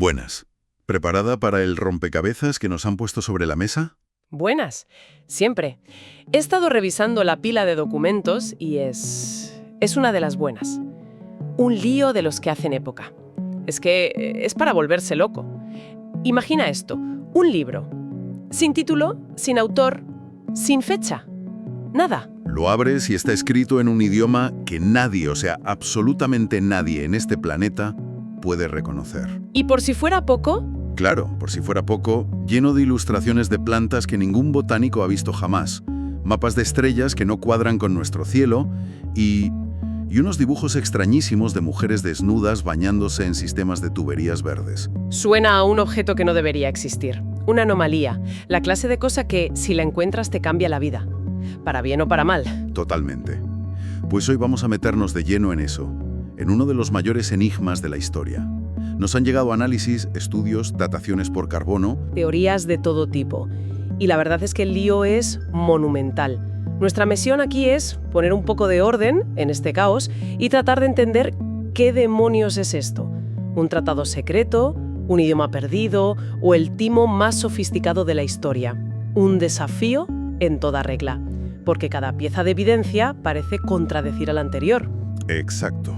Buenas. ¿Preparada para el rompecabezas que nos han puesto sobre la mesa? Buenas, siempre. He estado revisando la pila de documentos y es una de las buenas. Un lío de los que hacen época. Es que es para volverse loco. Imagina esto, un libro. Sin título, sin autor, sin fecha. Nada. Lo abres y está escrito en un idioma que nadie, o sea, absolutamente nadie en este planeta puede reconocer. Y por si fuera poco, Claro, por si fuera poco, lleno de ilustraciones de plantas que ningún botánico ha visto jamás, mapas de estrellas que no cuadran con nuestro cielo y unos dibujos extrañísimos de mujeres desnudas bañándose en sistemas de tuberías verdes. suena a un objeto que no debería existir. Una anomalía, la clase de cosa que, si la encuentras, te cambia la vida. Para bien o para mal. Totalmente. Pues hoy vamos a meternos de lleno en eso, en uno de los mayores enigmas de la historia. Nos han llegado análisis, estudios, dataciones por carbono. Teorías de todo tipo. Y la verdad es que el lío es monumental. Nuestra misión aquí es poner un poco de orden en este caos y tratar de entender qué demonios es esto. ¿Un tratado secreto? ¿Un idioma perdido? ¿O el timo más sofisticado de la historia? Un desafío en toda regla. Porque cada pieza de evidencia parece contradecir a la anterior. Exacto.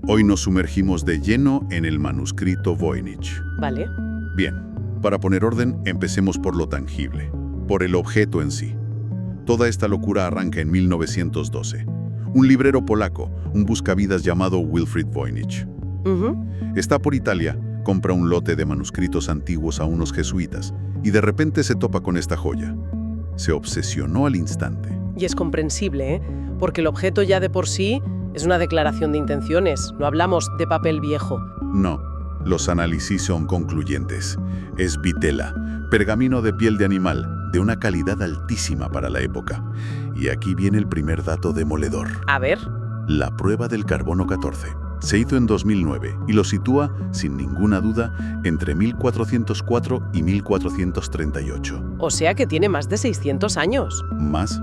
Hoy nos sumergimos de lleno en el manuscrito Voynich. ¿Vale? Bien, para poner orden, empecemos por lo tangible, por el objeto en sí. Toda esta locura arranca en 1912. Un librero polaco, un buscavidas llamado Wilfrid Voynich. Está por Italia, compra un lote de manuscritos antiguos a unos jesuitas y de repente se topa con esta joya. Se obsesionó al instante. Y es comprensible, ¿eh? Porque el objeto ya de por sí es una declaración de intenciones. No hablamos de papel viejo. No, los análisis son concluyentes. Es vitela, pergamino de piel de animal, de una calidad altísima para la época. Y aquí viene el primer dato demoledor. A ver. La prueba del carbono 14. Se hizo en 2009 y lo sitúa, sin ninguna duda, entre 1404 y 1438. O sea que tiene más de 600 años. ¿Más?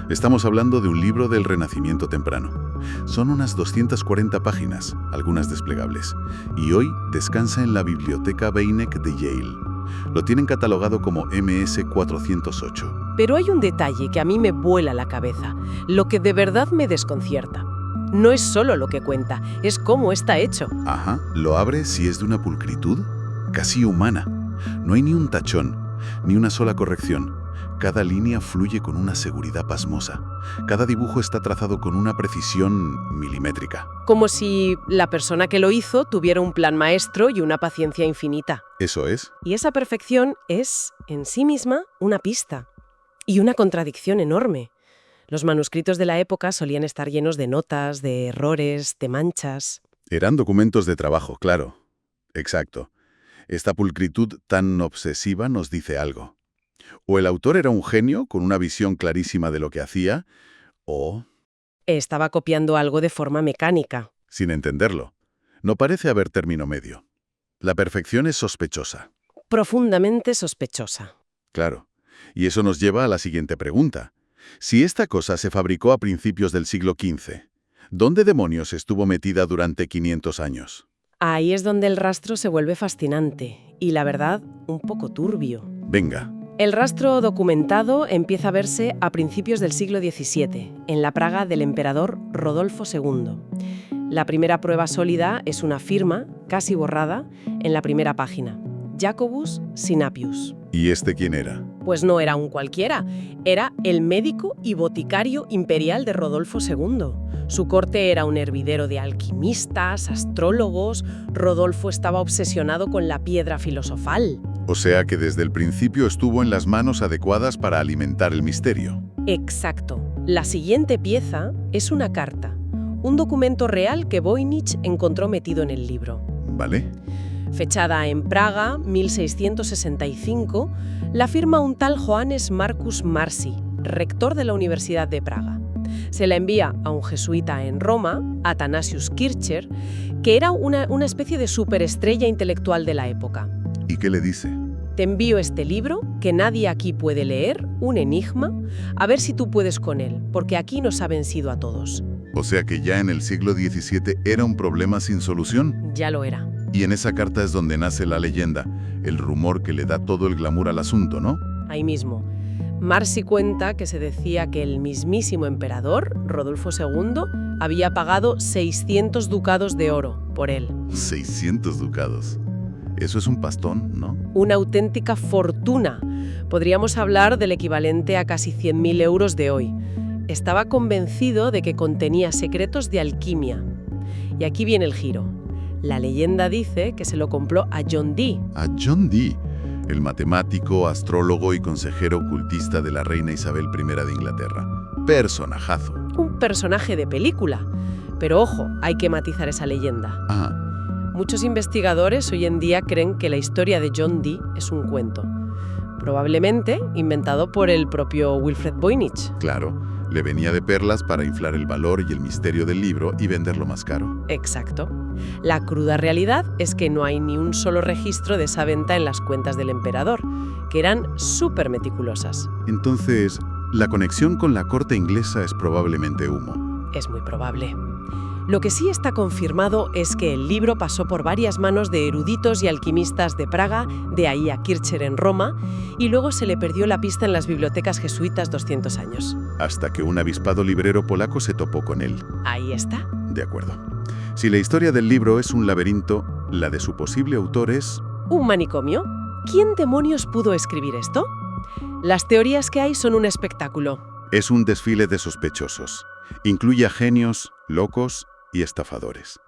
Estamos hablando de un libro del Renacimiento temprano. Son unas 240 páginas, algunas desplegables, y hoy descansa en la Biblioteca Beinecke de Yale. Lo tienen catalogado como MS-408. Pero hay un detalle que a mí me vuela la cabeza, lo que de verdad me desconcierta. No es solo lo que cuenta, es cómo está hecho. Ajá, lo abre si es de una pulcritud casi humana. No hay ni un tachón, ni una sola corrección. Cada línea fluye con una seguridad pasmosa. Cada dibujo está trazado con una precisión milimétrica. Como si la persona que lo hizo tuviera un plan maestro y una paciencia infinita. ¿Eso es? Y esa perfección es, en sí misma, una pista. Y una contradicción enorme. Los manuscritos de la época solían estar llenos de notas, de errores, de manchas. Eran documentos de trabajo, claro. Exacto. Esta pulcritud tan obsesiva nos dice algo. O el autor era un genio con una visión clarísima de lo que hacía, o Estaba copiando algo de forma mecánica. sin entenderlo. No parece haber término medio. La perfección es sospechosa. Profundamente sospechosa. Claro. Y eso nos lleva a la siguiente pregunta. Si esta cosa se fabricó a principios del siglo XV, ¿dónde demonios estuvo metida durante 500 años? Ahí es donde el rastro se vuelve fascinante y, la verdad, un poco turbio. Venga. El rastro documentado empieza a verse a principios del siglo XVII, en la Praga del emperador Rodolfo II. La primera prueba sólida es una firma, casi borrada, en la primera página. Jacobus Sinapius. ¿Y este quién era? Pues no era un cualquiera, era el médico y boticario imperial de Rodolfo II. Su corte era un hervidero de alquimistas, astrólogos. Rodolfo estaba obsesionado con la piedra filosofal. O sea que desde el principio estuvo en las manos adecuadas para alimentar el misterio. Exacto. La siguiente pieza es una carta, un documento real que Voynich encontró metido en el libro. ¿Vale? Fechada en Praga, 1665, la firma un tal Johannes Marcus Marci, rector de la Universidad de Praga. Se la envía a un jesuita en Roma, Athanasius Kircher, que era una especie de superestrella intelectual de la época. ¿Y qué le dice? Te envío este libro, que nadie aquí puede leer, un enigma, a ver si tú puedes con él, porque aquí nos ha vencido a todos. O sea que ya en el siglo XVII era un problema sin solución. Ya lo era. Y en esa carta es donde nace la leyenda, el rumor que le da todo el glamour al asunto, ¿no? Ahí mismo. Marcy cuenta que se decía que el mismísimo emperador, Rodolfo II, había pagado 600 ducados de oro por él. 600 ducados. Eso es un pastón, ¿no? Una auténtica fortuna. Podríamos hablar del equivalente a casi 100.000 euros de hoy. Estaba convencido de que contenía secretos de alquimia. Y aquí viene el giro. La leyenda dice que se lo compró a John Dee. A John Dee, el matemático, astrólogo y consejero ocultista de la reina Isabel I de Inglaterra. Personajazo. Un personaje de película. Pero ojo, hay que matizar esa leyenda. Ah, Muchos investigadores hoy en día creen que la historia de John Dee es un cuento. Probablemente inventado por el propio Wilfred Voynich. claro. Le venía de perlas para inflar el valor y el misterio del libro y venderlo más caro. Exacto. La cruda realidad es que no hay ni un solo registro de esa venta en las cuentas del emperador, que eran súper meticulosas. Entonces, la conexión con la corte inglesa es probablemente humo. Es muy probable. Lo que sí está confirmado es que el libro pasó por varias manos de eruditos y alquimistas de Praga, de ahí a Kircher en Roma, y luego se le perdió la pista en las bibliotecas jesuitas 200 años. Hasta que un avispado librero polaco se topó con él. Ahí está. De acuerdo. Si la historia del libro es un laberinto, la de su posible autor es... ¿Un manicomio? ¿Quién demonios pudo escribir esto? Las teorías que hay son un espectáculo. Es un desfile de sospechosos. Incluye a genios, locos y estafadores.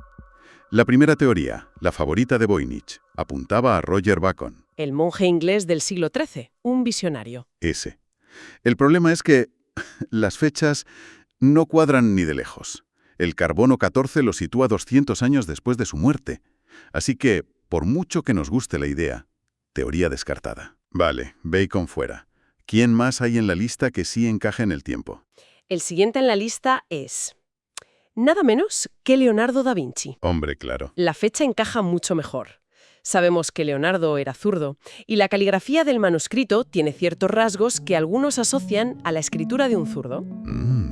La primera teoría, la favorita de Voynich, apuntaba a Roger Bacon. El monje inglés del siglo XIII, un visionario. Ese. El problema es que las fechas no cuadran ni de lejos. El carbono 14 lo sitúa 200 años después de su muerte. Así que, por mucho que nos guste la idea, teoría descartada. Vale, Bacon fuera. ¿Quién más hay en la lista que sí encaje en el tiempo? El siguiente en la lista es nada menos que Leonardo da Vinci. Hombre, claro. La fecha encaja mucho mejor. Sabemos que Leonardo era zurdo, y la caligrafía del manuscrito tiene ciertos rasgos que algunos asocian a la escritura de un zurdo.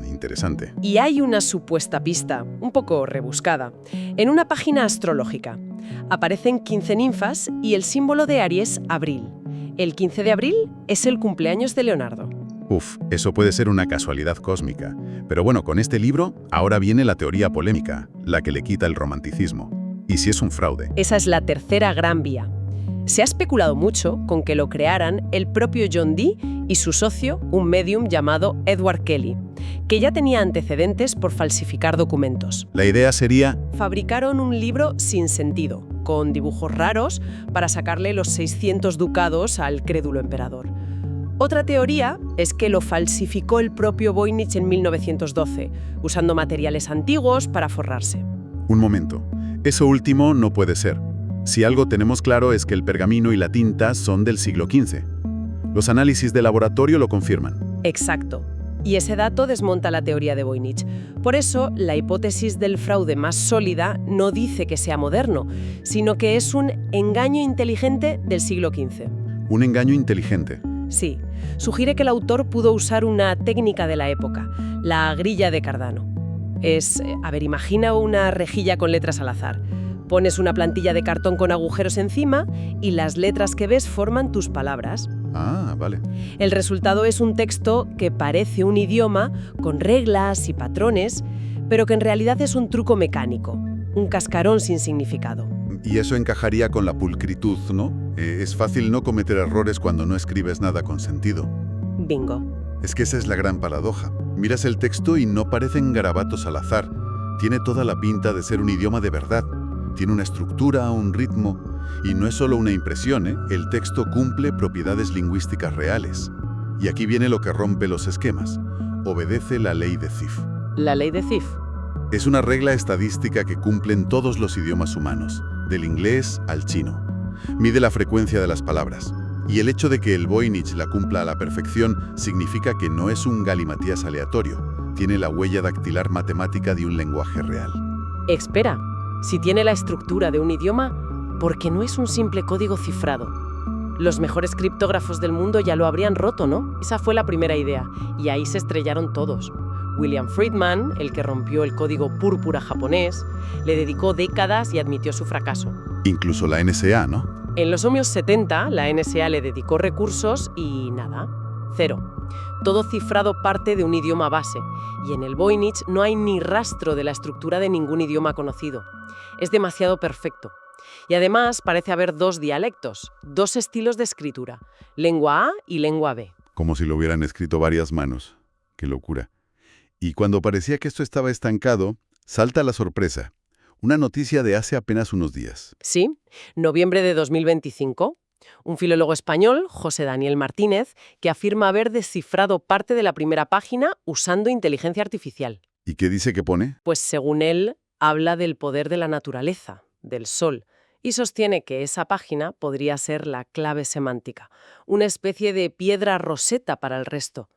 Interesante. Y hay una supuesta pista, un poco rebuscada, en una página astrológica. Aparecen 15 ninfas y el símbolo de Aries, abril. El 15 de abril es el cumpleaños de Leonardo. Uf, eso puede ser una casualidad cósmica. Pero bueno, con este libro, ahora viene la teoría polémica, la que le quita el romanticismo. ¿Y si es un fraude? Esa es la tercera gran vía. Se ha especulado mucho con que lo crearan el propio John Dee y su socio, un medium llamado Edward Kelly, que ya tenía antecedentes por falsificar documentos. La idea sería... Fabricaron un libro sin sentido, con dibujos raros, para sacarle los 600 ducados al crédulo emperador. Otra teoría es que lo falsificó el propio Voynich en 1912, usando materiales antiguos para forrarse. Un momento. Eso último no puede ser. Si algo tenemos claro es que el pergamino y la tinta son del siglo XV. Los análisis de laboratorio lo confirman. Exacto. Y ese dato desmonta la teoría de Voynich. Por eso, la hipótesis del fraude más sólida no dice que sea moderno, sino que es un engaño inteligente del siglo XV. Un engaño inteligente. Sí, sugiere que el autor pudo usar una técnica de la época, la grilla de Cardano. Imagina una rejilla con letras al azar. Pones una plantilla de cartón con agujeros encima y las letras que ves forman tus palabras. Ah, vale. El resultado es un texto que parece un idioma con reglas y patrones, pero que en realidad es un truco mecánico, un cascarón sin significado. Y eso encajaría con la pulcritud, ¿no? Es fácil no cometer errores cuando no escribes nada con sentido. Bingo. Es que esa es la gran paradoja. Miras el texto y no parecen garabatos al azar. Tiene toda la pinta de ser un idioma de verdad. Tiene una estructura, un ritmo. Y no es solo una impresión, ¿eh? El texto cumple propiedades lingüísticas reales. Y aquí viene lo que rompe los esquemas. Obedece la ley de Zipf. La ley de Zipf. Es una regla estadística que cumplen todos los idiomas humanos, del inglés al chino. Mide la frecuencia de las palabras. Y el hecho de que el Voynich la cumpla a la perfección significa que no es un galimatías aleatorio. Tiene la huella dactilar matemática de un lenguaje real. Espera, si tiene la estructura de un idioma, ¿por qué no es un simple código cifrado? Los mejores criptógrafos del mundo ya lo habrían roto, ¿no? Esa fue la primera idea, y ahí se estrellaron todos. William Friedman, el que rompió el código púrpura japonés, le dedicó décadas y admitió su fracaso. Incluso la NSA, ¿no? En los años 70, la NSA le dedicó recursos y nada, cero. Todo cifrado parte de un idioma base, y en el Voynich no hay ni rastro de la estructura de ningún idioma conocido. Es demasiado perfecto. Y además parece haber dos dialectos, dos estilos de escritura, lengua A y lengua B. Como si lo hubieran escrito varias manos. ¡Qué locura! Y cuando parecía que esto estaba estancado, salta la sorpresa. Una noticia de hace apenas unos días. Sí, noviembre de 2025. Un filólogo español, José Daniel Martínez, que afirma haber descifrado parte de la primera página usando inteligencia artificial. ¿Y qué dice que pone? Pues según él, habla del poder de la naturaleza, del sol, y sostiene que esa página podría ser la clave semántica, una especie de piedra roseta para el resto.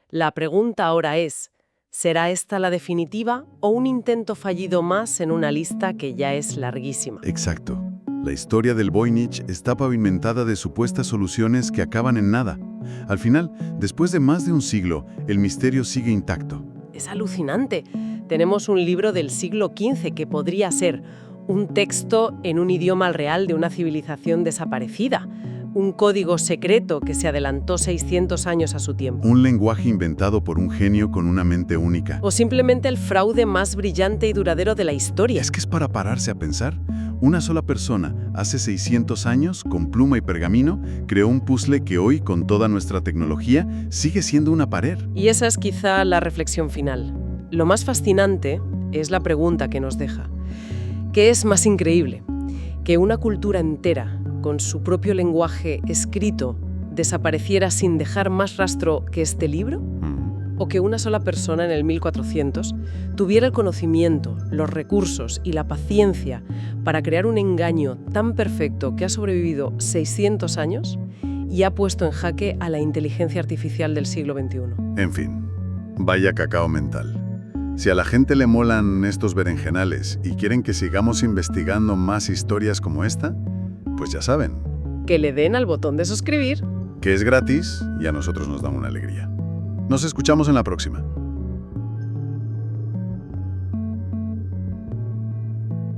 La pregunta ahora es, ¿será esta la definitiva o un intento fallido más en una lista que ya es larguísima? Exacto. La historia del Voynich está pavimentada de supuestas soluciones que acaban en nada. Al final, después de más de un siglo, el misterio sigue intacto. Es alucinante. Tenemos un libro del siglo XV que podría ser un texto en un idioma real de una civilización desaparecida, un código secreto que se adelantó 600 años a su tiempo. Un lenguaje inventado por un genio con una mente única. O simplemente el fraude más brillante y duradero de la historia. Es que es para pararse a pensar. Una sola persona, hace 600 años, con pluma y pergamino, creó un puzzle que hoy, con toda nuestra tecnología, sigue siendo una pared. Y esa es quizá la reflexión final. Lo más fascinante es la pregunta que nos deja. ¿Qué es más increíble? ¿Que una cultura entera, con su propio lenguaje escrito, desapareciera sin dejar más rastro que este libro? ¿O que una sola persona en el 1400 tuviera el conocimiento, los recursos y la paciencia para crear un engaño tan perfecto que ha sobrevivido 600 años y ha puesto en jaque a la inteligencia artificial del siglo XXI? En fin, vaya cacao mental. Si a la gente le molan estos berenjenales y quieren que sigamos investigando más historias como esta, pues ya saben. Que le den al botón de suscribir. Que es gratis y a nosotros nos da una alegría. Nos escuchamos en la próxima.